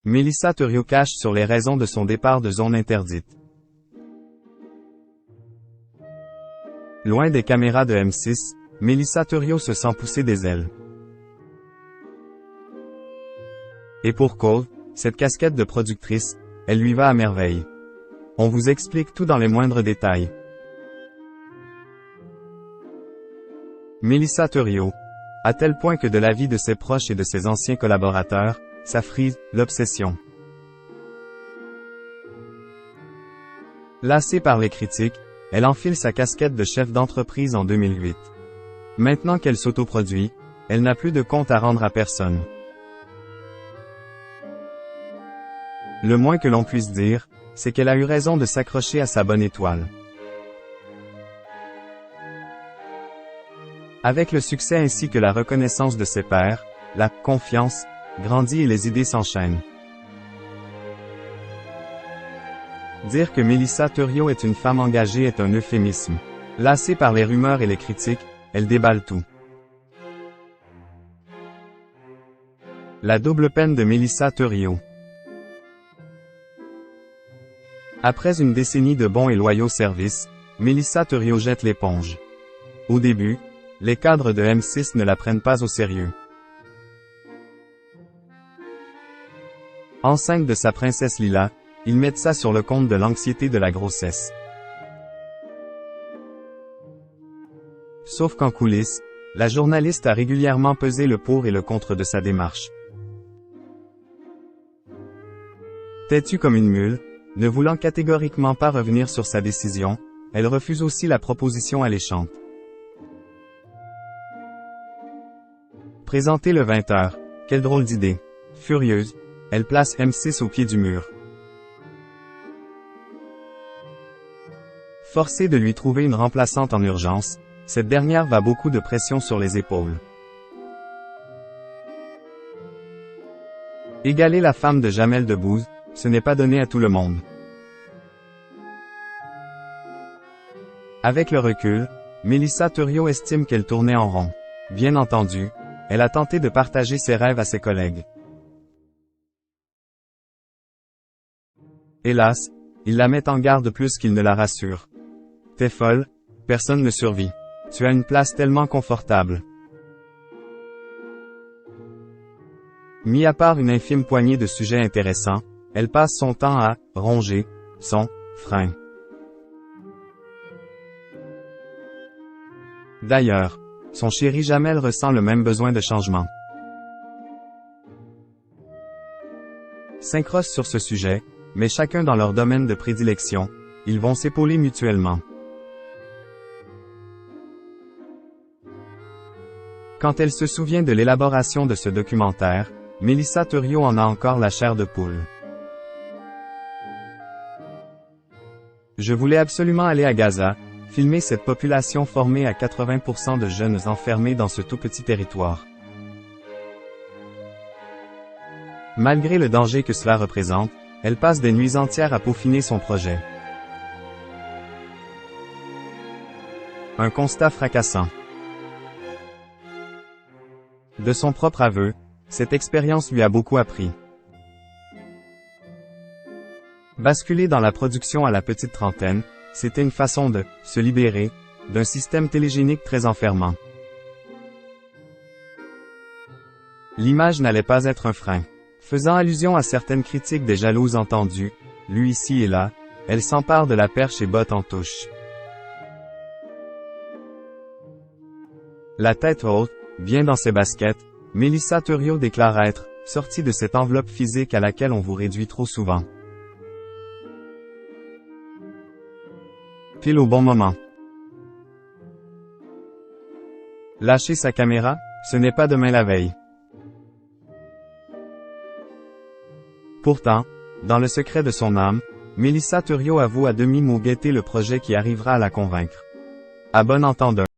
Mélissa Thuriot cache sur les raisons de son départ de zone interdite. Loin des caméras de M6, Mélissa Thuriot se sent pousser des ailes. Et pour cause, cette casquette de productrice, elle lui va à merveille. On vous explique tout dans les moindres détails. Mélissa Thuriot, à tel point que de l'avis de ses proches et de ses anciens collaborateurs, ça frise l'obsession. Lassée par les critiques, elle enfile sa casquette de chef d'entreprise en 2008. Maintenant qu'elle s'autoproduit, elle n'a plus de compte à rendre à personne. Le moins que l'on puisse dire, c'est qu'elle a eu raison de s'accrocher à sa bonne étoile. Avec le succès ainsi que la reconnaissance de ses pairs, la confiance grandit et les idées s'enchaînent. Dire que Mélissa Thuriot est une femme engagée est un euphémisme. Lassée par les rumeurs et les critiques, elle déballe tout. La double peine de Mélissa Thuriot. Après une décennie de bons et loyaux services, Mélissa Thuriot jette l'éponge. Au début, les cadres de M6 ne la prennent pas au sérieux. Enceinte de sa princesse Lila, ils mettent ça sur le compte de l'anxiété de la grossesse. Sauf qu'en coulisses, la journaliste a régulièrement pesé le pour et le contre de sa démarche. Têtue comme une mule, ne voulant catégoriquement pas revenir sur sa décision, elle refuse aussi la proposition alléchante. Présentée le 20h, quelle drôle d'idée. Furieuse, elle place M6 au pied du mur. Forcée de lui trouver une remplaçante en urgence, cette dernière va beaucoup de pression sur les épaules. Égaler la femme de Jamel Debbouze, ce n'est pas donné à tout le monde. Avec le recul, Mélissa Thuriot estime qu'elle tournait en rond. Bien entendu, elle a tenté de partager ses rêves à ses collègues. Hélas, il la met en garde plus qu'il ne la rassure. T'es folle, personne ne survit. Tu as une place tellement confortable. Mis à part une infime poignée de sujets intéressants, elle passe son temps à ronger son frein. D'ailleurs, son chéri Jamel ressent le même besoin de changement. S'incrossent sur ce sujet, mais chacun dans leur domaine de prédilection, ils vont s'épauler mutuellement. Quand elle se souvient de l'élaboration de ce documentaire, Mélissa Thuriot en a encore la chair de poule. Je voulais absolument aller à Gaza, filmer cette population formée à 80% de jeunes enfermés dans ce tout petit territoire. Malgré le danger que cela représente, elle passe des nuits entières à peaufiner son projet. Un constat fracassant. De son propre aveu, cette expérience lui a beaucoup appris. Basculer dans la production à la petite trentaine, c'était une façon de se libérer d'un système télégénique très enfermant. L'image n'allait pas être un frein. Faisant allusion à certaines critiques des jalouses entendues, lues ici et là, elle s'empare de la perche et botte en touche. La tête haute, bien dans ses baskets, Mélissa Thuriot déclare être sortie de cette enveloppe physique à laquelle on vous réduit trop souvent. Pile au bon moment. Lâcher sa caméra, ce n'est pas demain la veille. Pourtant, dans le secret de son âme, Mélissa Thuriot avoue à demi-mot guetter le projet qui arrivera à la convaincre. À bon entendeur.